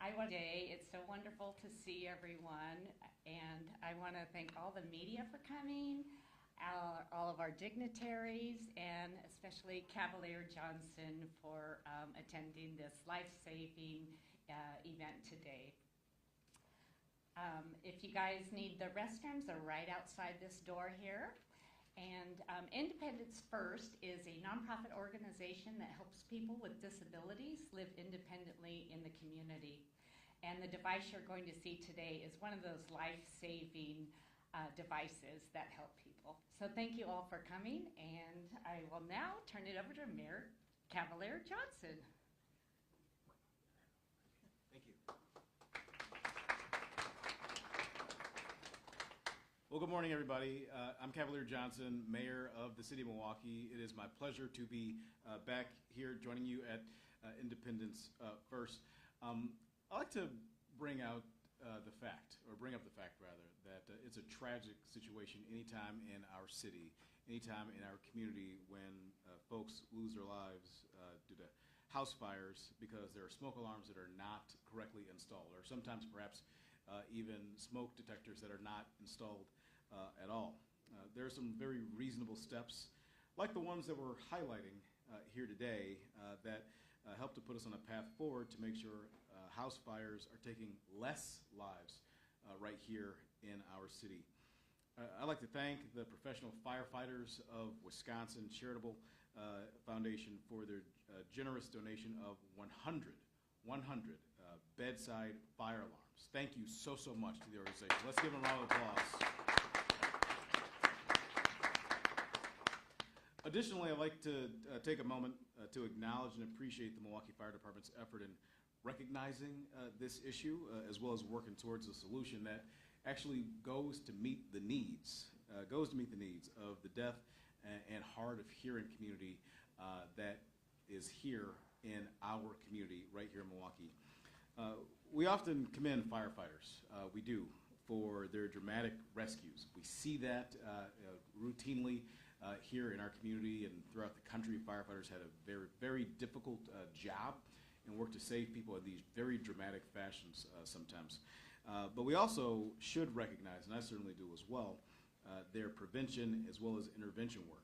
Today. It's so wonderful to see everyone, and I want to thank all the media for coming, all of our dignitaries, and especially Cavalier Johnson for attending this life-saving event today. If you guys need the restrooms, they're right outside this door here. And Independence First is a nonprofit organization that helps people with disabilities live independently in the community. And the device you're going to see today is one of those life-saving devices that help people. So thank you all for coming, and I will now turn it over to Mayor Cavalier Johnson. Thank you. Well, good morning, everybody. I'm Cavalier Johnson, Mayor of the City of Milwaukee. It is my pleasure to be back here joining you at Independence First. I'd like to bring up the fact, that it's a tragic situation anytime in our city, anytime in our community when folks lose their lives due to house fires because there are smoke alarms that are not correctly installed, or sometimes perhaps even smoke detectors that are not installed at all. There are some very reasonable steps, like the ones that we're highlighting here today, that help to put us on a path forward to make sure house fires are taking less lives right here in our city. I'd like to thank the Professional Firefighters of Wisconsin Charitable Foundation for their generous donation of 100 bedside fire alarms. Thank you so much to the organization. Let's give them a round of applause. Additionally, I'd like to take a moment to acknowledge and appreciate the Milwaukee Fire Department's effort in recognizing this issue, as well as working towards a solution that actually goes to meet the needs of the deaf and hard of hearing community that is here in our community right here in Milwaukee. We often commend firefighters, we do, for their dramatic rescues. We see that routinely here in our community and throughout the country. Firefighters had a very difficult job and work to save people in these very dramatic fashions sometimes. But we also should recognize, and I certainly do as well, their prevention as well as intervention work.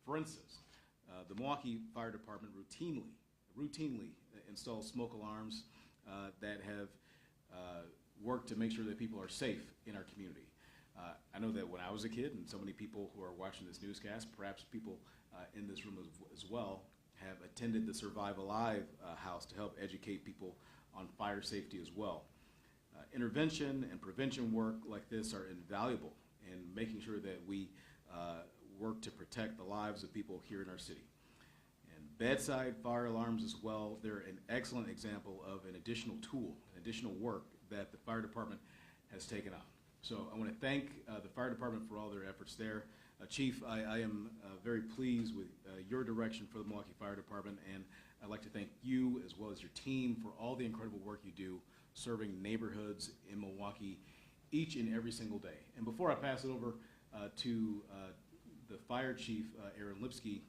For instance, the Milwaukee Fire Department routinely installs smoke alarms that have worked to make sure that people are safe in our community. I know that when I was a kid, and so many people who are watching this newscast, perhaps people in this room as well, have attended the Survive Alive house to help educate people on fire safety as well. Intervention and prevention work like this are invaluable in making sure that we work to protect the lives of people here in our city. And bedside fire alarms as well, they're an excellent example of an additional tool, an additional work that the fire department has taken on. So I want to thank the fire department for all their efforts there. Chief, I am very pleased with your direction for the Milwaukee Fire Department, and I'd like to thank you as well as your team for all the incredible work you do serving neighborhoods in Milwaukee each and every single day. And before I pass it over to the fire chief, Aaron Lipsky,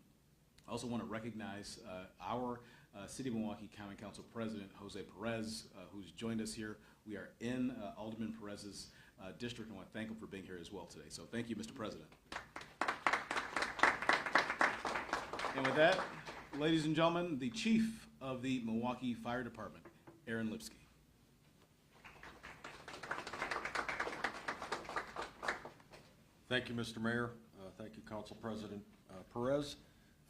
I also want to recognize our City of Milwaukee County Council President, Jose Perez, who's joined us here. We are in Alderman Perez's district, and I want to thank him for being here as well today. So thank you, Mr. President. And with that, ladies and gentlemen, the Chief of the Milwaukee Fire Department, Aaron Lipsky. Thank you, Mr. Mayor. Thank you, Council President Perez.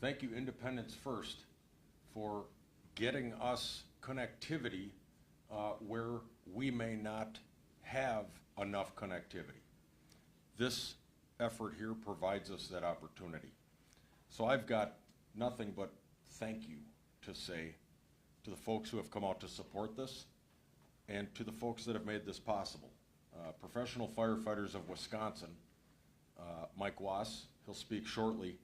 Thank you, Independence First, for getting us connectivity where we may not have enough connectivity. This effort here provides us that opportunity. So I've got nothing but thank you to say to the folks who have come out to support this and to the folks that have made this possible. Professional Firefighters of Wisconsin, Mike Wass, he'll speak shortly,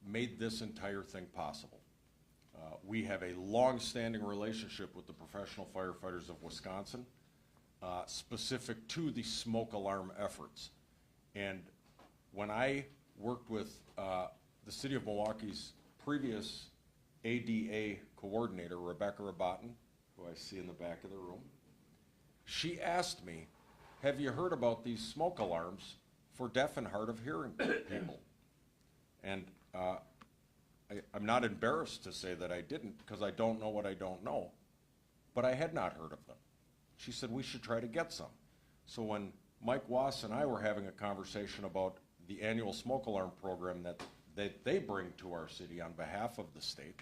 made this entire thing possible. We have a long-standing relationship with the Professional Firefighters of Wisconsin, specific to the smoke alarm efforts. And when I worked with the City of Milwaukee's previous ADA coordinator, Rebecca Rabatin, who I see in the back of the room, she asked me, have you heard about these smoke alarms for deaf and hard of hearing people? And I'm not embarrassed to say that I didn't, because I don't know what I don't know, but I had not heard of them. She said we should try to get some. So when Mike Wass and I were having a conversation about the annual smoke alarm program that they bring to our city on behalf of the state,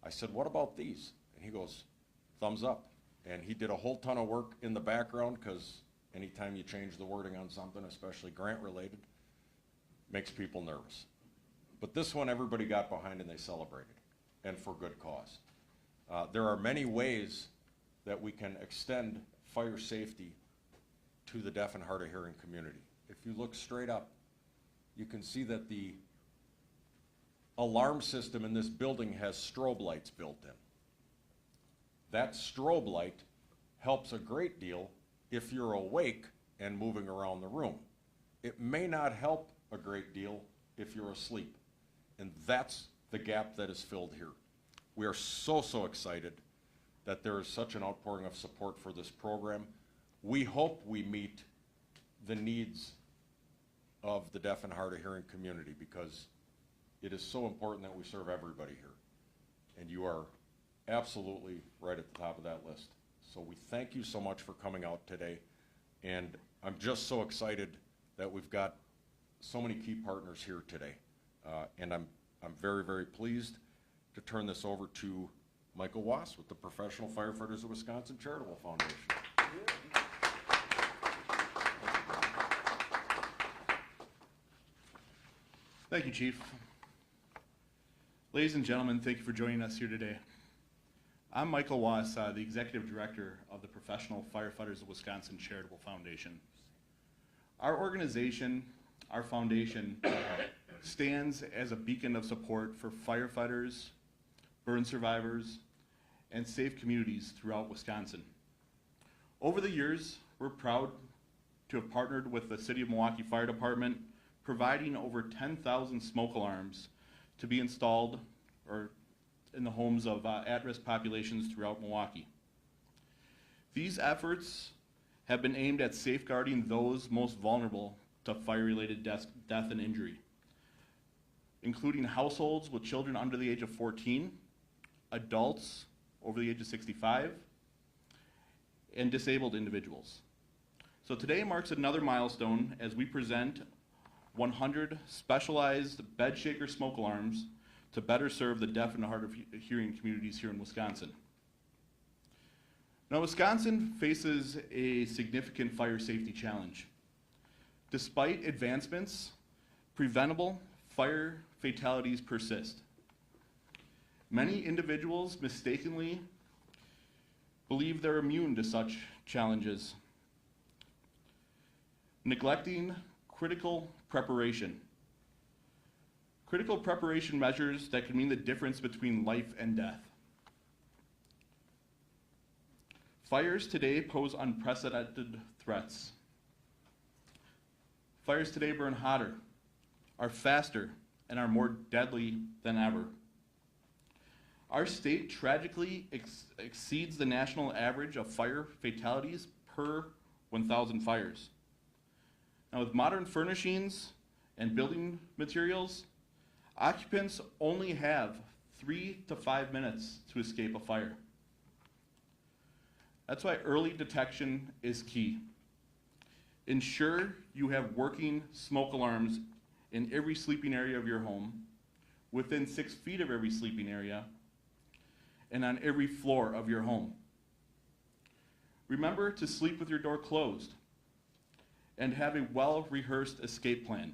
I said, what about these? And he goes, thumbs up. And he did a whole ton of work in the background, because anytime you change the wording on something, especially grant related, makes people nervous. But this one everybody got behind and they celebrated, and for good cause. There are many ways that we can extend fire safety to the deaf and hard of hearing community. If you look straight up, you can see that the alarm system in this building has strobe lights built in. That strobe light helps a great deal if you're awake and moving around the room. It may not help a great deal if you're asleep. And that's the gap that is filled here. We are so excited that there is such an outpouring of support for this program. We hope we meet the needs of the deaf and hard of hearing community, because it is so important that we serve everybody here. And you are absolutely right at the top of that list. So we thank you so much for coming out today. And I'm just so excited that we've got so many key partners here today. And I'm very pleased to turn this over to Michael Wass with the Professional Firefighters of Wisconsin Charitable Foundation. Thank you, Chief. Ladies and gentlemen, thank you for joining us here today. I'm Michael Wass, the Executive Director of the Professional Firefighters of Wisconsin Charitable Foundation. Our organization, our foundation, stands as a beacon of support for firefighters, burn survivors, and safe communities throughout Wisconsin. Over the years, we're proud to have partnered with the City of Milwaukee Fire Department, providing over 10,000 smoke alarms to be installed or in the homes of at-risk populations throughout Milwaukee. These efforts have been aimed at safeguarding those most vulnerable to fire-related death and injury, including households with children under the age of 14, adults over the age of 65, and disabled individuals. So today marks another milestone as we present 100 specialized bed shaker smoke alarms to better serve the deaf and hard of hearing communities here in Wisconsin. Now, Wisconsin faces a significant fire safety challenge. Despite advancements, preventable fire fatalities persist. Many individuals mistakenly believe they're immune to such challenges, neglecting critical preparation. Critical preparation measures that can mean the difference between life and death. Fires today pose unprecedented threats. Fires today burn hotter, are faster, and are more deadly than ever. Our state tragically exceeds the national average of fire fatalities per 1,000 fires. Now, with modern furnishings and building materials, occupants only have 3 to 5 minutes to escape a fire. That's why early detection is key. Ensure you have working smoke alarms in every sleeping area of your home, within 6 feet of every sleeping area, and on every floor of your home. Remember to sleep with your door closed and have a well-rehearsed escape plan.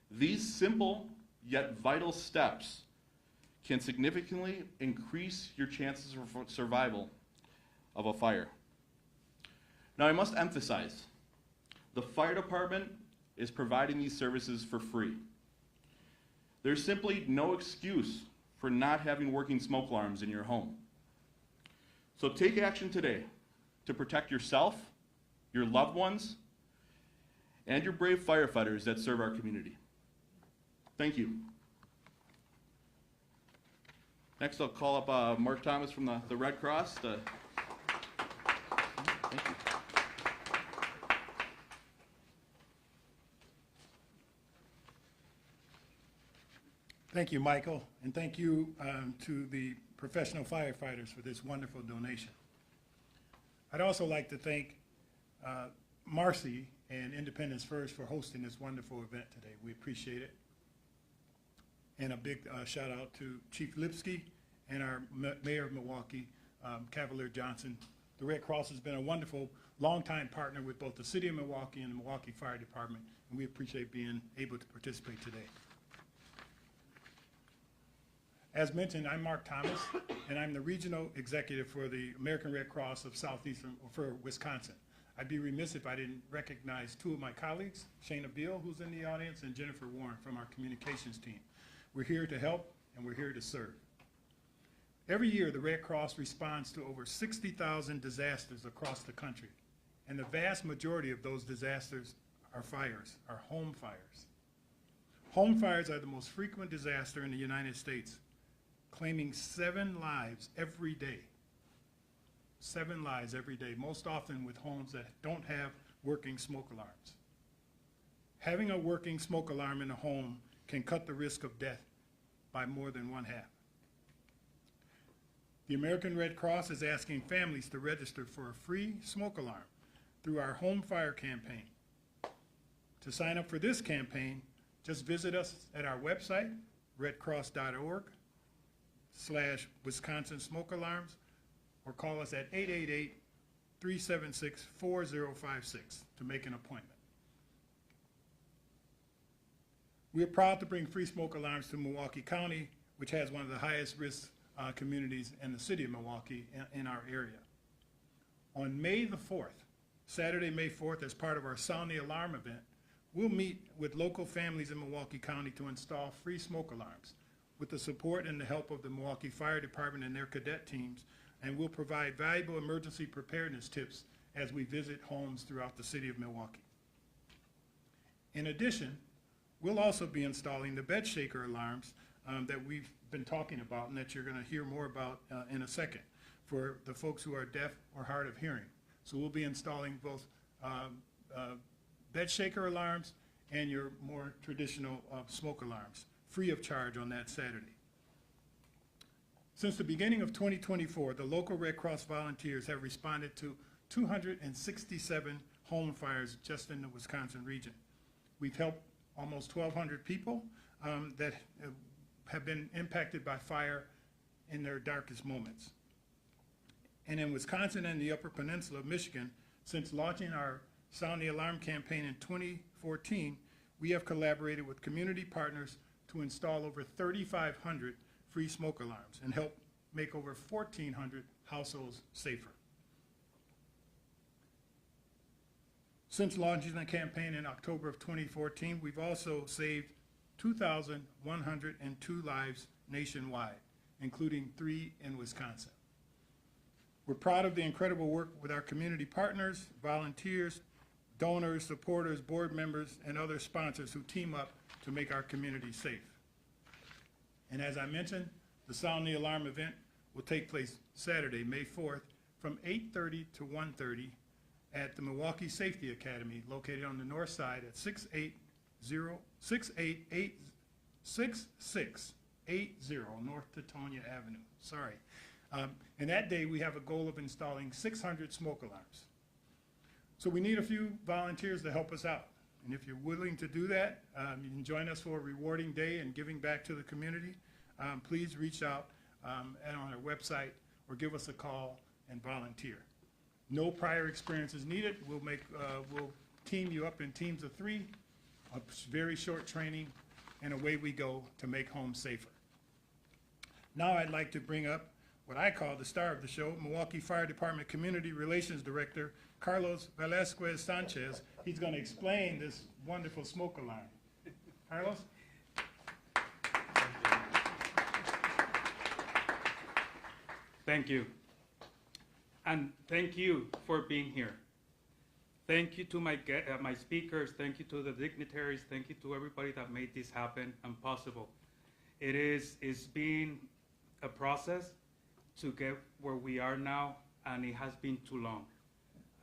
These simple yet vital steps can significantly increase your chances of survival of a fire. Now, I must emphasize, the fire department is providing these services for free. There's simply no excuse for not having working smoke alarms in your home. So take action today to protect yourself, your loved ones, and your brave firefighters that serve our community. Thank you. Next, I'll call up Mark Thomas from the Red Cross. Thank you. Thank you, Michael, and thank you to the professional firefighters for this wonderful donation. I'd also like to thank Marcy and Independence First for hosting this wonderful event today. We appreciate it. And a big shout out to Chief Lipsky and our Mayor of Milwaukee, Cavalier Johnson. The Red Cross has been a wonderful, longtime partner with both the City of Milwaukee and the Milwaukee Fire Department, and we appreciate being able to participate today. As mentioned, I'm Mark Thomas, and I'm the Regional Executive for the American Red Cross of Southeastern, for Wisconsin. I'd be remiss if I didn't recognize two of my colleagues, Shayna Beal, who's in the audience, and Jennifer Warren from our communications team. We're here to help, and we're here to serve. Every year, the Red Cross responds to over 60,000 disasters across the country, and the vast majority of those disasters are fires, are home fires. Home fires are the most frequent disaster in the United States, claiming 7 lives every day. 7 lives every day, most often with homes that don't have working smoke alarms. Having a working smoke alarm in a home can cut the risk of death by more than 1/2. The American Red Cross is asking families to register for a free smoke alarm through our Home Fire campaign. To sign up for this campaign, just visit us at our website, redcross.org/Wisconsin Smoke Alarms, or call us at 888-376-4056 to make an appointment. We are proud to bring free smoke alarms to Milwaukee County, which has one of the highest risk communities in the city of Milwaukee in our area. On May the 4th, Saturday, May 4th, as part of our Sound the Alarm event, we'll meet with local families in Milwaukee County to install free smoke alarms with the support and the help of the Milwaukee Fire Department and their cadet teams, and we'll provide valuable emergency preparedness tips as we visit homes throughout the city of Milwaukee. In addition, we'll also be installing the bed shaker alarms that we've been talking about and that you're going to hear more about in a second for the folks who are deaf or hard of hearing. So we'll be installing both bed shaker alarms and your more traditional smoke alarms, free of charge on that Saturday. Since the beginning of 2024, the local Red Cross volunteers have responded to 267 home fires just in the Wisconsin region. We've helped almost 1,200 people that have been impacted by fire in their darkest moments. And in Wisconsin and the Upper Peninsula of Michigan, since launching our Sound the Alarm campaign in 2014, we have collaborated with community partners to install over 3,500 free smoke alarms and help make over 1,400 households safer. Since launching the campaign in October of 2014, we've also saved 2,102 lives nationwide, including 3 in Wisconsin. We're proud of the incredible work with our community partners, volunteers, donors, supporters, board members, and other sponsors who team up to make our community safe. And as I mentioned, the Sound the Alarm event will take place Saturday, May 4th, from 8:30 to 1:30 at the Milwaukee Safety Academy, located on the north side at 6680 North Teutonia Avenue. Sorry. And that day, we have a goal of installing 600 smoke alarms. So we need a few volunteers to help us out. And if you're willing to do that, you can join us for a rewarding day and giving back to the community. Please reach out on our website or give us a call and volunteer. No prior experience is needed. We'll team you up in teams of 3, a very short training, and away we go to make homes safer. Now I'd like to bring up what I call the star of the show, Milwaukee Fire Department Community Relations Director, Carlos Velasquez Sanchez. He's going to explain this wonderful smoke alarm. Carlos? Thank you. And thank you for being here. Thank you to my speakers. Thank you to the dignitaries. Thank you to everybody that made this happen and possible. It's been a process to get where we are now, and it has been too long.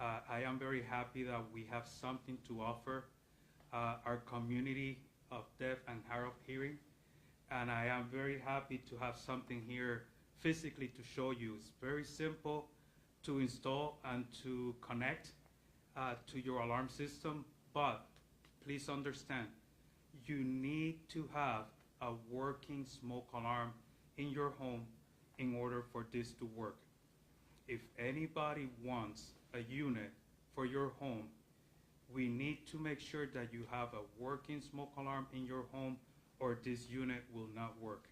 I am very happy that we have something to offer our community of deaf and hard of hearing, and I am very happy to have something here physically to show you. It's very simple to install and to connect to your alarm system, but please understand, you need to have a working smoke alarm in your home in order for this to work. If anybody wants a unit for your home, we need to make sure that you have a working smoke alarm in your home, or this unit will not work.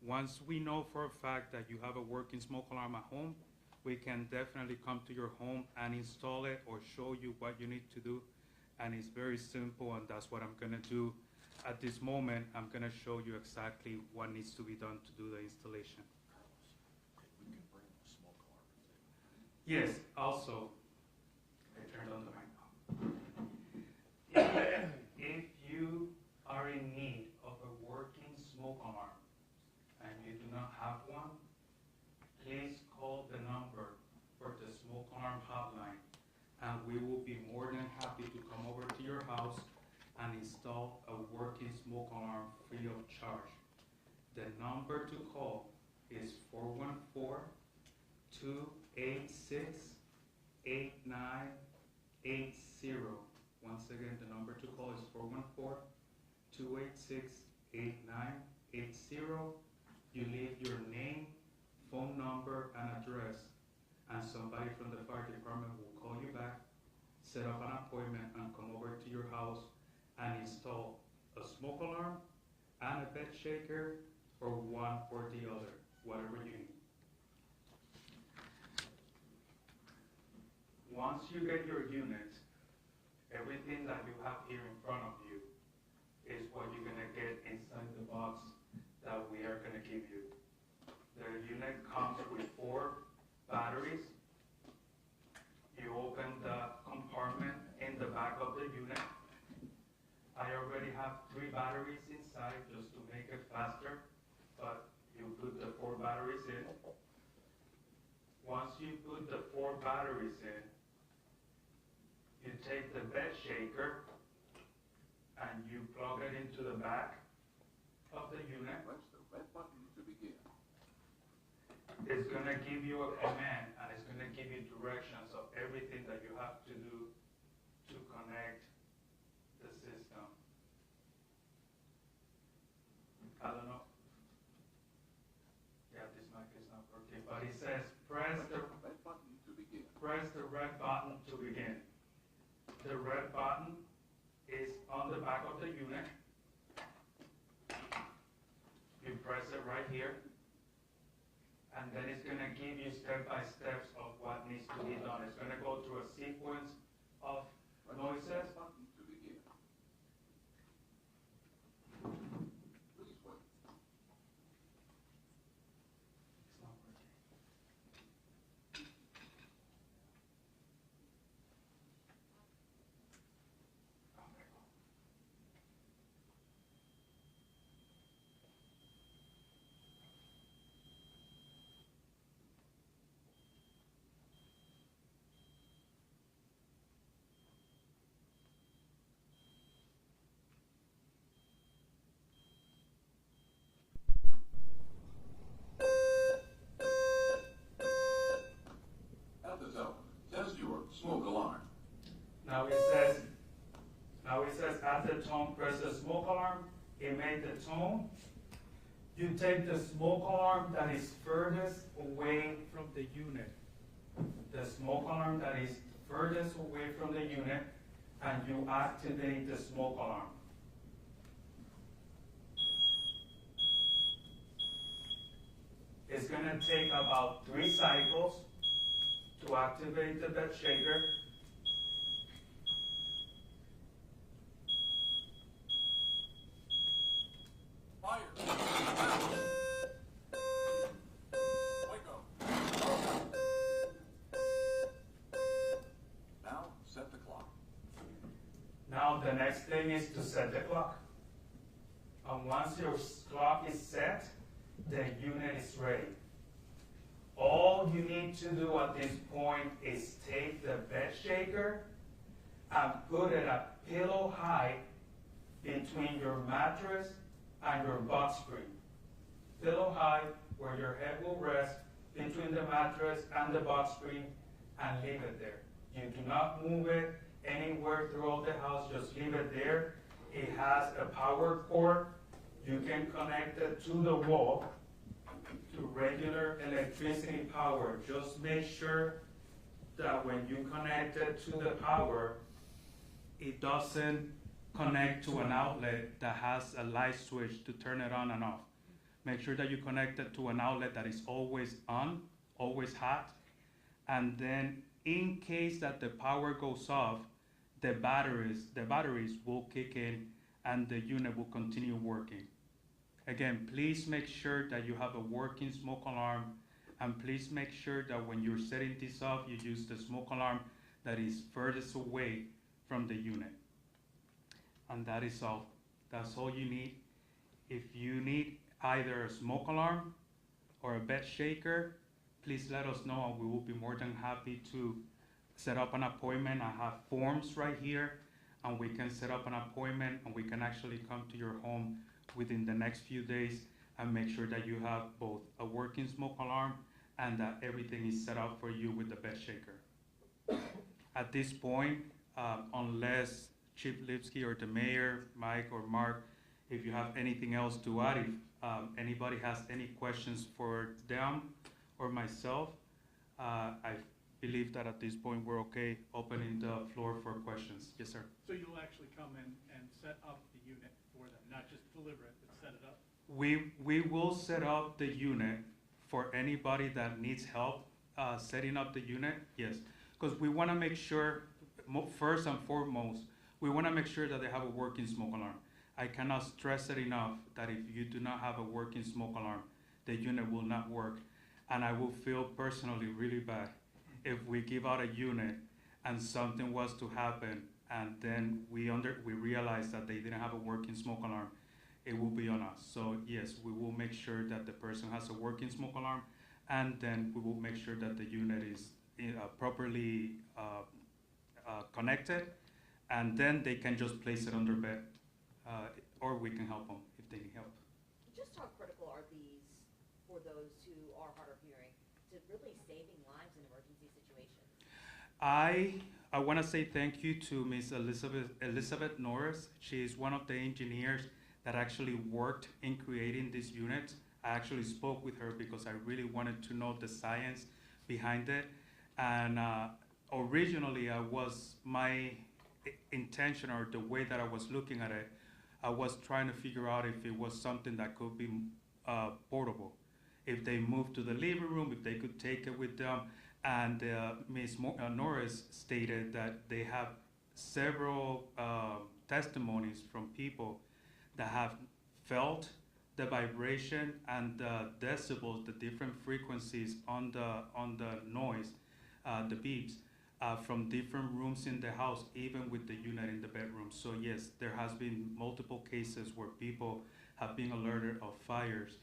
Once we know for a fact that you have a working smoke alarm at home, we can definitely come to your home and install it or show you what you need to do. And it's very simple, and that's what I'm gonna do. At this moment, I'm gonna show you exactly what needs to be done to do the installation. Yes, also, I turned on the mic. If you are in need of a working smoke alarm and you do not have one, please call the number for the smoke alarm hotline, and we will be more than happy to come over to your house and install a working smoke alarm free of charge. The number to call is 414-286-8980. Once again, the number to call is 414-286-8980. You leave your name, phone number, and address, and somebody from the fire department will call you back, set up an appointment, and come over to your house and install a smoke alarm and a bed shaker, or one or the other, whatever you need. Once you get your unit, everything that you have here in front of you is what you're gonna get inside the box that we are gonna give you. The unit comes with 4 batteries. You open the compartment in the back of the unit. I already have 3 batteries inside just to make it faster, but you put the 4 batteries in. Once you put the 4 batteries in, you take the bed shaker and you plug it into the back of the unit. Press the red button to begin. It's going to give you a command, and it's going to give you directions of everything that you have to do to connect the system. I don't know. Yeah, this mic is not working, but it says press the Red button to begin. press the red button to begin. The red button is on the back of the unit. You press it right here, and then it's going to give you step-by-steps of what needs to be done. It's going to go through a sequence of noises. Red button to begin. Please wait. It's not working. Oh, there you go. At the tone, test your smoke alarm. Now it says at the tone, press the smoke alarm. It made the tone. You take the smoke alarm that is furthest away from the unit. The smoke alarm that is furthest away from the unit, and you activate the smoke alarm. It's going to take about 3 cycles to activate the bed shaker. Fire. Waco. Now set the clock. Now the next thing is to set the clock. And once your clock is set, the unit is ready. All you need to do at this point is take the bed shaker and put it at pillow height between your mattress and your box spring. Pillow height where your head will rest between the mattress and the box spring, and leave it there. You do not move it anywhere throughout the house, just leave it there. It has a power cord. You can connect it to the wall to regular electricity power. Just make sure that when you connect it to the power, it doesn't connect to an outlet that has a light switch to turn it on and off. Make sure that you connect it to an outlet that is always on, always hot, and then in case that the power goes off, the batteries will kick in and the unit will continue working. Again, please make sure that you have a working smoke alarm, and please make sure that when you're setting this off, you use the smoke alarm that is furthest away from the unit. And that is all. That's all you need. If you need either a smoke alarm or a bed shaker, please let us know and we will be more than happy to set up an appointment. I have forms right here and we can set up an appointment and we can actually come to your home within the next few days and make sure that you have both a working smoke alarm and that everything is set up for you with the bed shaker. At this point, unless Chief Lipsky or the mayor, Mike or Mark, if you have anything else to add, if anybody has any questions for them or myself, I believe that at this point we're okay opening the floor for questions. Yes, sir. So you'll actually come in and set up the unit for them, not just deliver it, but set it up? We will set up the unit for anybody that needs help setting up the unit, yes. Because we want to make sure, first and foremost, we want to make sure that they have a working smoke alarm. I cannot stress it enough that if you do not have a working smoke alarm, the unit will not work. And I will feel personally really bad if we give out a unit and something was to happen and then we realize that they didn't have a working smoke alarm. It will be on us. So yes, we will make sure that the person has a working smoke alarm, and then we will make sure that the unit is properly connected, and then they can just place it under bed, or we can help them if they need help. Just how critical are these for those who are hard of hearing to really saving lives in emergency situations? I want to say thank you to Ms. Elizabeth Norris. She is one of the engineers that actually worked in creating this unit. I actually spoke with her because I really wanted to know the science behind it. And originally, my intention or the way that I was looking at it, I was trying to figure out if it was something that could be portable. If they moved to the living room, if they could take it with them. And Ms. Norris stated that they have several testimonies from people that have felt the vibration and the decibels, the different frequencies on the noise, the beeps, from different rooms in the house, even with the unit in the bedroom. So yes, there has been multiple cases where people have been alerted of fires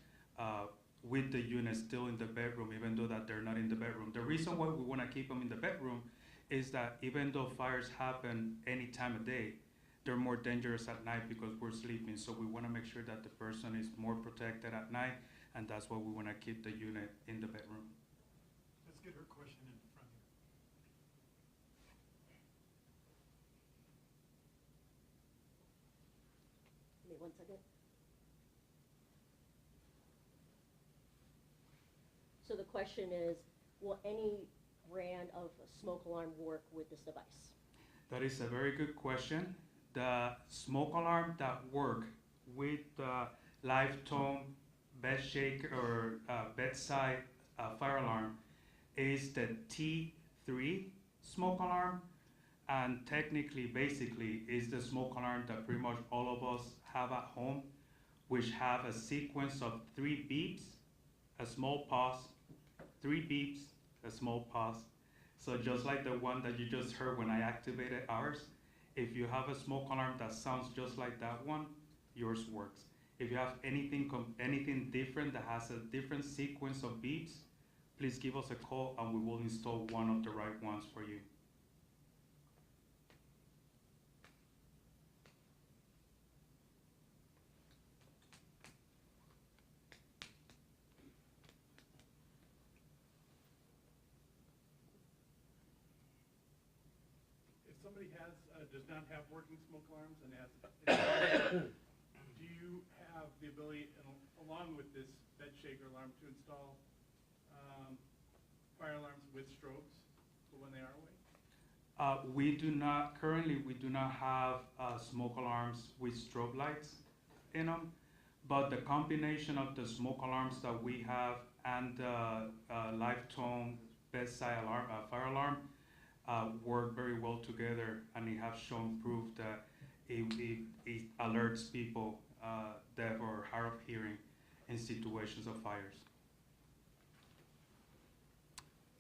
with the unit still in the bedroom, even though that they're not in the bedroom. The reason why we want to keep them in the bedroom is that even though fires happen any time of day, they're more dangerous at night because we're sleeping. So we want to make sure that the person is more protected at night, and that's why we want to keep the unit in the bedroom. Let's get her question in front here. Give me 1 second. So the question is, will any brand of smoke alarm work with this device? That is a very good question. The smoke alarm that work with the live tone bed shake or bedside fire alarm is the T3 smoke alarm, and technically, basically, is the smoke alarm that pretty much all of us have at home, which have a sequence of 3 beeps, a small pause, 3 beeps, a small pause. So just like the one that you just heard when I activated ours, if you have a smoke alarm that sounds just like that one, yours works. If you have anything different that has a different sequence of beeps, please give us a call and we will install one of the right ones for you. If somebody does not have working smoke alarms and has, do you have the ability, along with this bed shaker alarm, to install fire alarms with strobes for when they are awake? We do not have smoke alarms with strobe lights in them, but the combination of the smoke alarms that we have and the live tone bedside alarm, fire alarm, work very well together, and it has shown proof that it alerts people deaf or hard of hearing in situations of fires.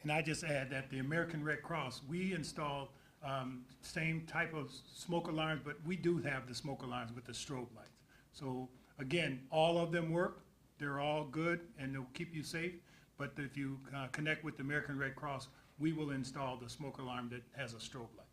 And I just add that the American Red Cross, we install same type of smoke alarms, but we do have the smoke alarms with the strobe lights. So again, all of them work. They're all good and they'll keep you safe. But if you connect with the American Red Cross, we will install the smoke alarm that has a strobe light.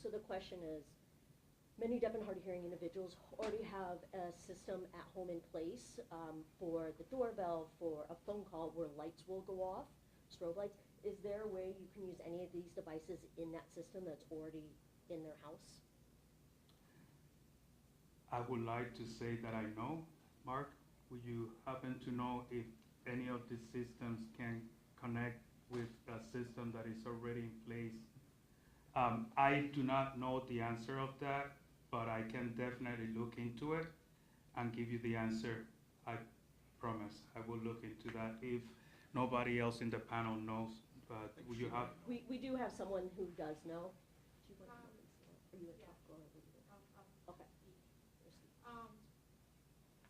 So the question is, many deaf and hard of hearing individuals already have a system at home in place for the doorbell, for a phone call where lights will go off, strobe lights. Is there a way you can use any of these devices in that system that's already in their house? I would like to say that I know. Mark, would you happen to know if any of these systems can connect with a system that is already in place? I do not know the answer of that, but I can definitely look into it and give you the answer. I promise I will look into that if nobody else in the panel knows. But will you have? We do have someone who does know. Do you want to comment? Are you a top girl? Okay.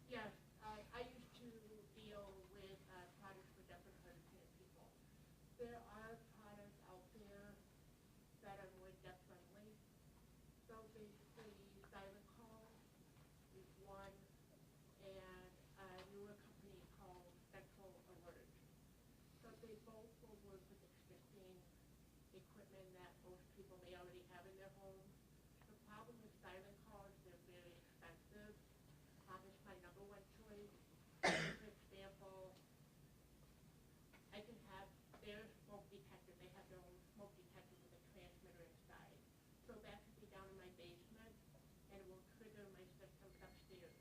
Yes, I used to deal with products for deaf and hard of hearing people. There are products out there that are more deaf friendly. So basically, Silent Call is one, and a newer company called Central Alert. So they both will work with existing equipment that most people may already have in their homes. The problem with Silent Calls, they're very expensive. It's my number one choice. For example, I can have their smoke detector. They have their own smoke detector with a transmitter inside. So that could be down in my basement, and it will trigger my systems upstairs.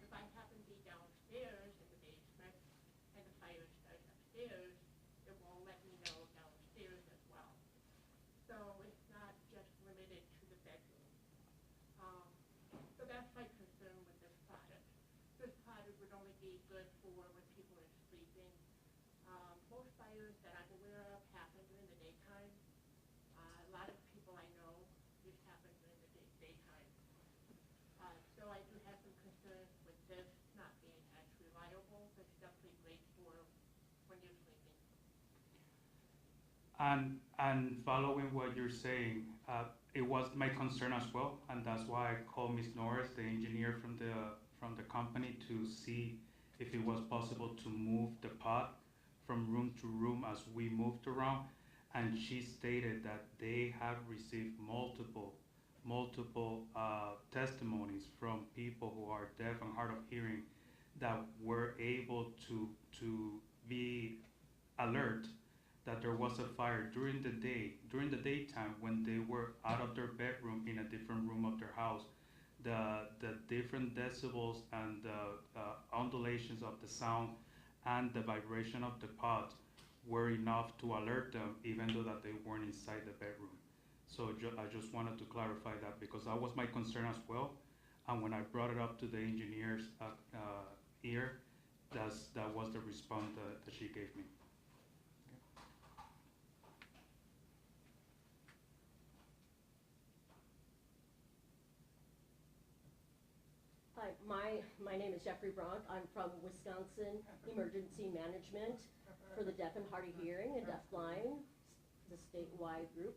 If I happen to be downstairs in the basement, and the fire starts upstairs, it won't let me know downstairs as well. So it's not just limited to the bedroom. So that's my concern with this product. This product would only be good for when people are sleeping. Most fires that I'm aware of happen during the daytime. A lot of people I know just happen during the daytime. So I do have some concerns with this not being as reliable, but it's definitely great for when you're sleeping. And following what you're saying, it was my concern as well, and that's why I called Ms. Norris, the engineer from the company, to see if it was possible to move the pod from room to room as we moved around. And she stated that they have received multiple testimonies from people who are deaf and hard of hearing that were able to be alert that there was a fire during the daytime when they were out of their bedroom in a different room of their house, the different decibels and the undulations of the sound and the vibration of the pods were enough to alert them, even though that they weren't inside the bedroom. So I just wanted to clarify that, because that was my concern as well. And when I brought it up to the engineer's ear, that was the response that she gave me. Hi, my name is Jeffrey Bronk. I'm from Wisconsin Emergency Management for the Deaf and Hard of Hearing and Deafblind, the statewide group.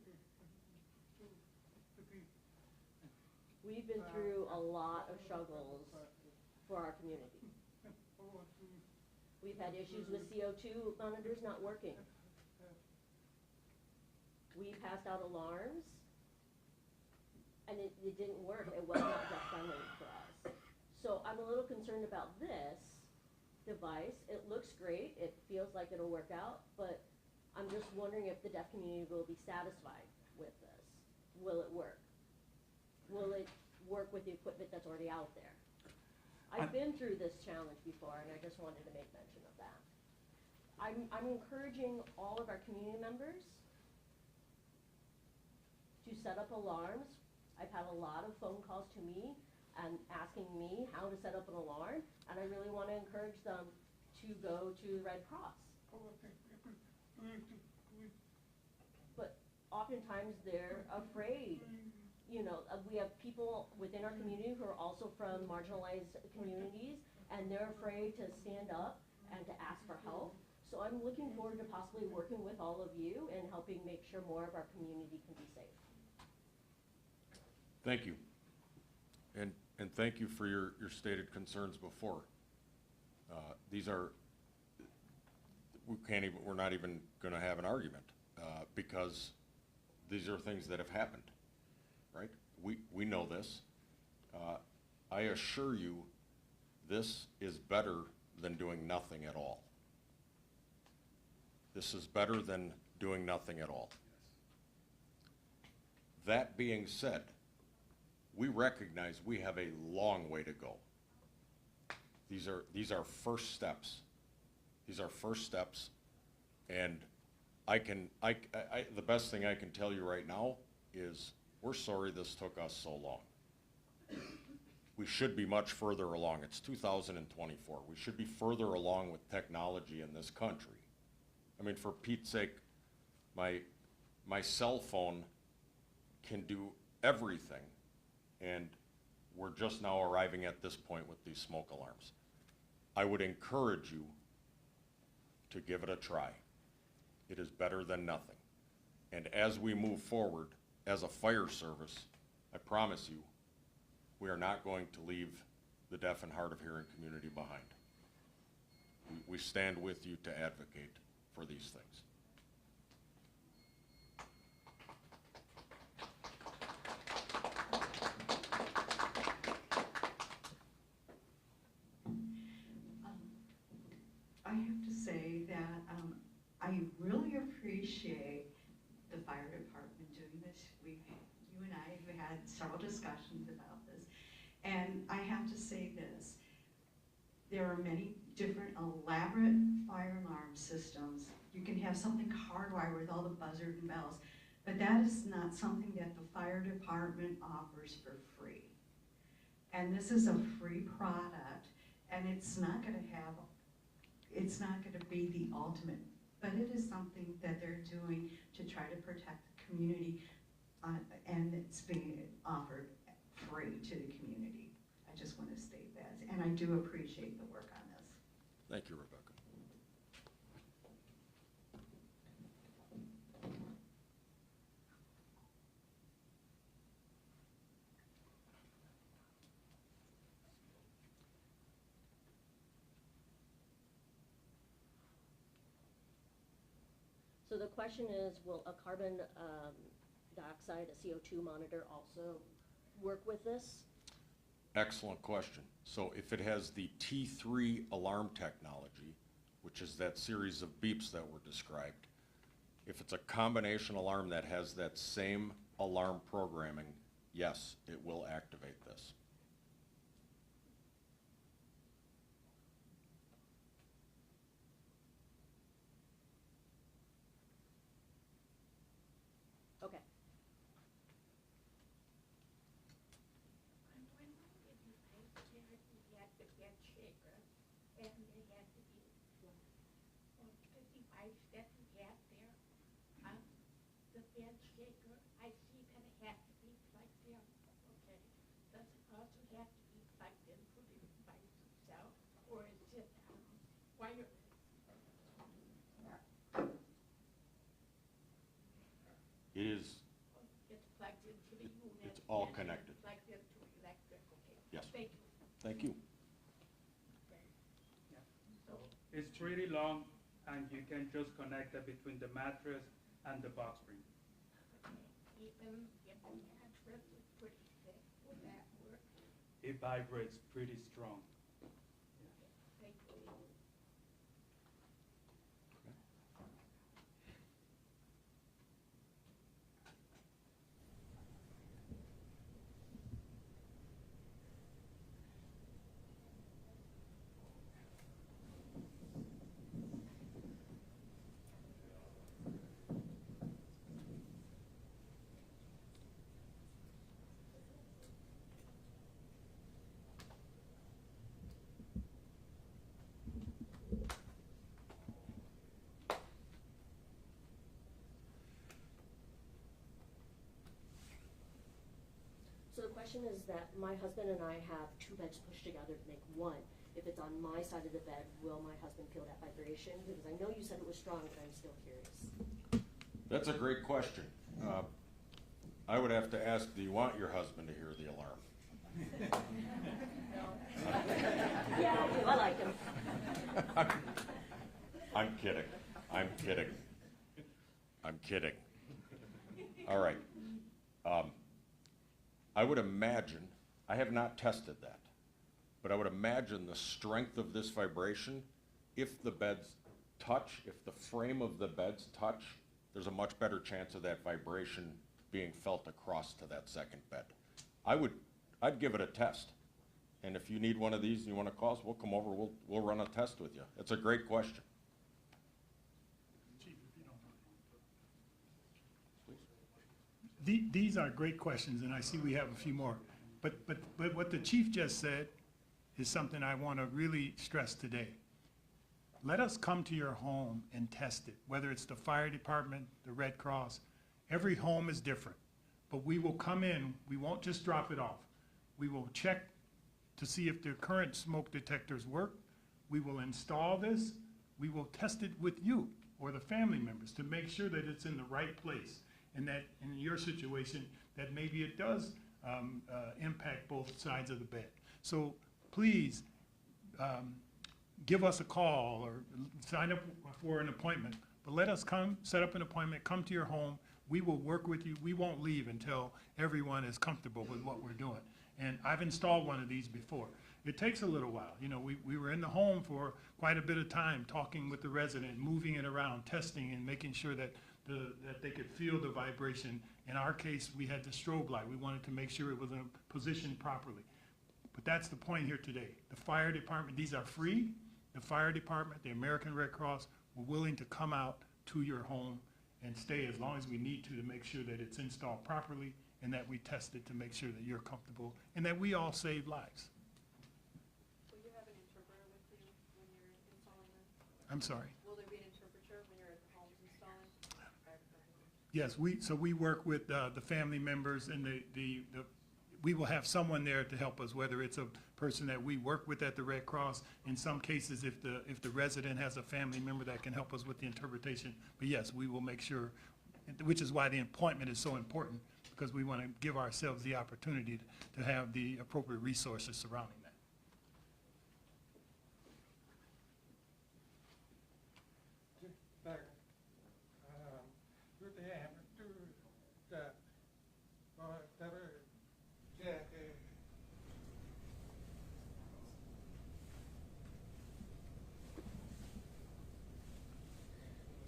We've been through a lot of struggles for our community. We've had issues with CO2 monitors not working. We passed out alarms, and it didn't work. It was not deaf friendly for us. So I'm a little concerned about this device. It looks great. It feels like it'll work out, but I'm just wondering if the deaf community will be satisfied with this. Will it work? Will it work with the equipment that's already out there? I've been through this challenge before, and I just wanted to make mention of that. I'm encouraging all of our community members to set up alarms. I've had a lot of phone calls to me and asking me how to set up an alarm, and I really want to encourage them to go to the Red Cross. But oftentimes they're afraid. You know, we have people within our community who are also from marginalized communities, and they're afraid to stand up and to ask for help. So I'm looking forward to possibly working with all of you and helping make sure more of our community can be safe. Thank you. And thank you for your stated concerns before. We're not even gonna have an argument, because these are things that have happened, right? We know this. I assure you, this is better than doing nothing at all. This is better than doing nothing at all. That being said, we recognize we have a long way to go. These are first steps. These are first steps, and the best thing I can tell you right now is we're sorry this took us so long. We should be much further along. It's 2024. We should be further along with technology in this country. I mean, for Pete's sake, my cell phone can do everything, and we're just now arriving at this point with these smoke alarms. I would encourage you to give it a try. It is better than nothing. And as we move forward, as a fire service, I promise you, we are not going to leave the deaf and hard of hearing community behind. We stand with you to advocate for these things. I have to say that I really appreciate the fire department doing this. You and I have had several discussions about this, and I have to say this. There are many different elaborate fire alarm systems. You can have something hardwired with all the buzzers and bells, but that is not something that the fire department offers for free. And this is a free product, and it's not going to be the ultimate, but it is something that they're doing to try to protect the community, and it's being offered free to the community. I just want to state that, and I do appreciate the work on this. Thank you, Rebecca. So the question is, will a carbon dioxide, a CO2 monitor also work with this? Excellent question. So if it has the T3 alarm technology, which is that series of beeps that were described, if it's a combination alarm that has that same alarm programming, yes, it will activate this. Okay. I'm wondering if you guys cared to get the bed shaker, and they had to be, the device that you had there, the bed shaker, I see that it had to be plugged in, okay? Does it also have to be plugged into the device itself, or is it wireless? It is, It's plugged into the unit. It's all and connected. Plugged into electric, okay? Yes. Thank you. thank you. So it's pretty long, and you can just connect it between the mattress and the box spring. Even if the mattress is pretty thick, will that work? It vibrates pretty strong. Thank you. So the question is that my husband and I have two beds pushed together to make one. If it's on my side of the bed, will my husband feel that vibration? Because I know you said it was strong, but I'm still curious. That's a great question. I would have to ask, do you want your husband to hear the alarm? Yeah, I do. I like him. I'm kidding. I'm kidding. I'm kidding. All right. I would imagine, I have not tested that, but I would imagine the strength of this vibration, if the beds touch, if the frame of the beds touch, there's a much better chance of that vibration being felt across to that second bed. I'd give it a test. And if you need one of these and you want to call us, we'll come over, we'll run a test with you. It's a great question. Chief, if you don't mind. These are great questions, and I see we have a few more. But what the chief just said is something I want to really stress today. Let us come to your home and test it, whether it's the fire department, the Red Cross. Every home is different. But we will come in, we won't just drop it off. We will check to see if the current smoke detectors work. We will install this. We will test it with you or the family members to make sure that it's in the right place, and that in your situation, that maybe it does impact both sides of the bed. So please give us a call or sign up for an appointment. But let us come, set up an appointment, come to your home. We will work with you. We won't leave until everyone is comfortable with what we're doing. And I've installed one of these before. It takes a little while. You know, we were in the home for quite a bit of time talking with the resident, moving it around, testing and making sure that that they could feel the vibration. In our case, we had the strobe light. We wanted to make sure it was positioned properly. But that's the point here today. The fire department, these are free. The fire department, the American Red Cross, were willing to come out to your home and stay as long as we need to make sure that it's installed properly and that we test it to make sure that you're comfortable and that we all save lives. Will you have an interpreter with you when you're installing this? I'm sorry. Will there be an interpreter when you're at the homes installing? Yes, we work with the family members, and we will have someone there to help us, whether it's a person that we work with at the Red Cross. In some cases, if the resident has a family member that can help us with the interpretation. But yes, we will make sure, which is why the appointment is so important, because we want to give ourselves the opportunity to have the appropriate resources surrounding that.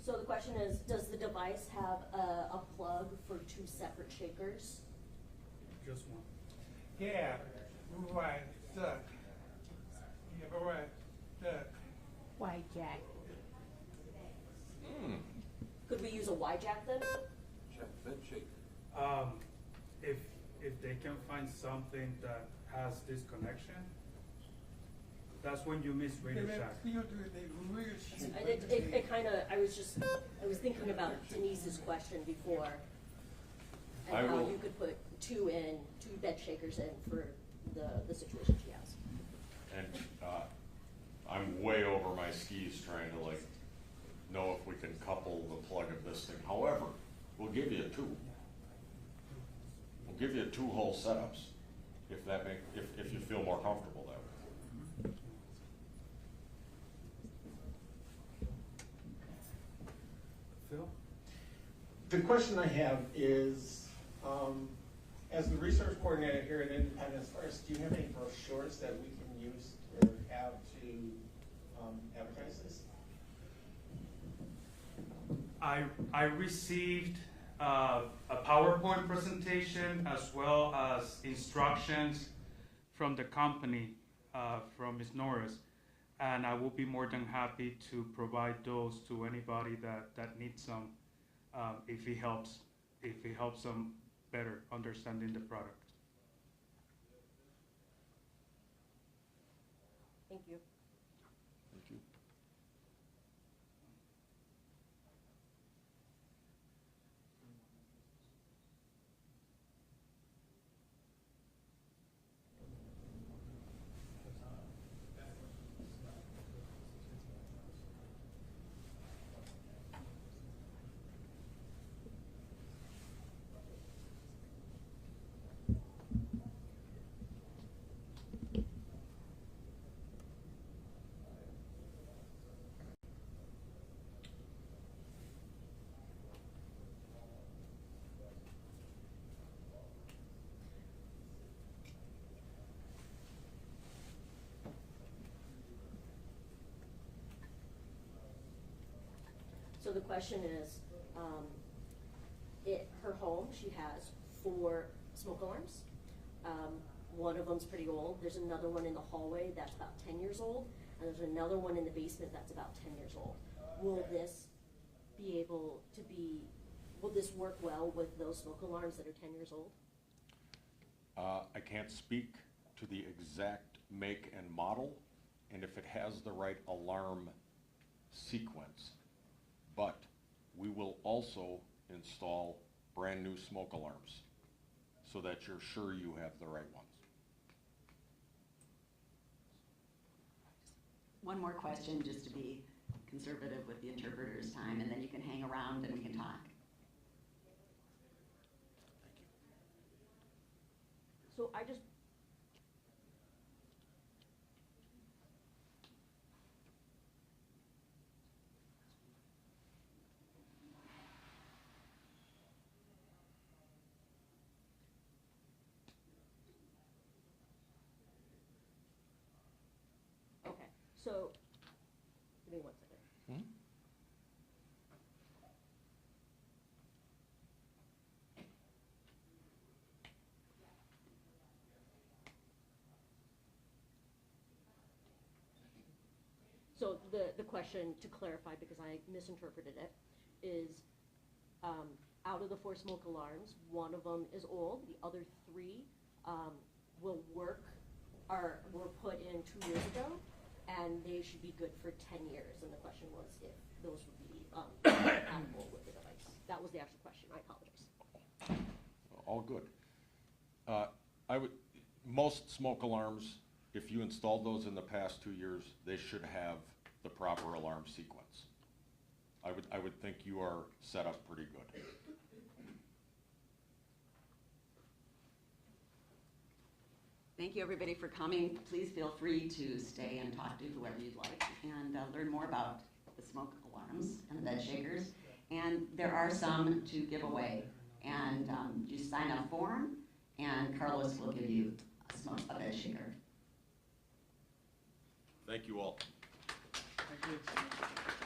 So the question is, does the device have a plug for two separate shakers? Just one. Yeah, right, stuck. Yeah, but right, stuck. Why, Jack? Could we use a Y-jack then? Check bed shaker. they can find something that has this connection, that's when you miss Radio Shack. It kind of, I was thinking about Denise's question before, I and how will- you could put two bed shakers in for the situation she has. And I'm way over my skis trying to like know if we can couple the plug of this thing. However, we'll give you two. We'll give you two whole setups if you feel more comfortable that way. Phil? The question I have is, as the research coordinator here at Independence First, do you have any brochures that we can use or have to advertise this? I received a PowerPoint presentation as well as instructions from the company, from Ms. Norris, and I will be more than happy to provide those to anybody that needs some, if it helps them better understanding the product. Thank you. Thank you. So the question is, her home, she has 4 smoke alarms. One of them's pretty old. There's another one in the hallway that's about 10 years old, and there's another one in the basement that's about 10 years old. Will this work well with those smoke alarms that are 10 years old? I can't speak to the exact make and model, and if it has the right alarm sequence, but we will also install brand new smoke alarms so that you're sure you have the right ones. One more question, just to be conservative with the interpreter's time, and then you can hang around and we can talk. So I just, okay, so, give me 1 second. So the question, to clarify, because I misinterpreted it, is out of the 4 smoke alarms, one of them is old, the other 3 will work, were put in 2 years ago, and they should be good for 10 years. And the question was if those would be compatible with the device. That was the actual question. I apologize. All good. Most smoke alarms, if you installed those in the past 2 years, they should have the proper alarm sequence. I would think you are set up pretty good. Thank you, everybody, for coming. Please feel free to stay and talk to whoever you'd like and learn more about the smoke alarms and the bed shakers. And there are some to give away. And you sign a form, and Carlos will give you a bed shaker. Thank you all. Thank you.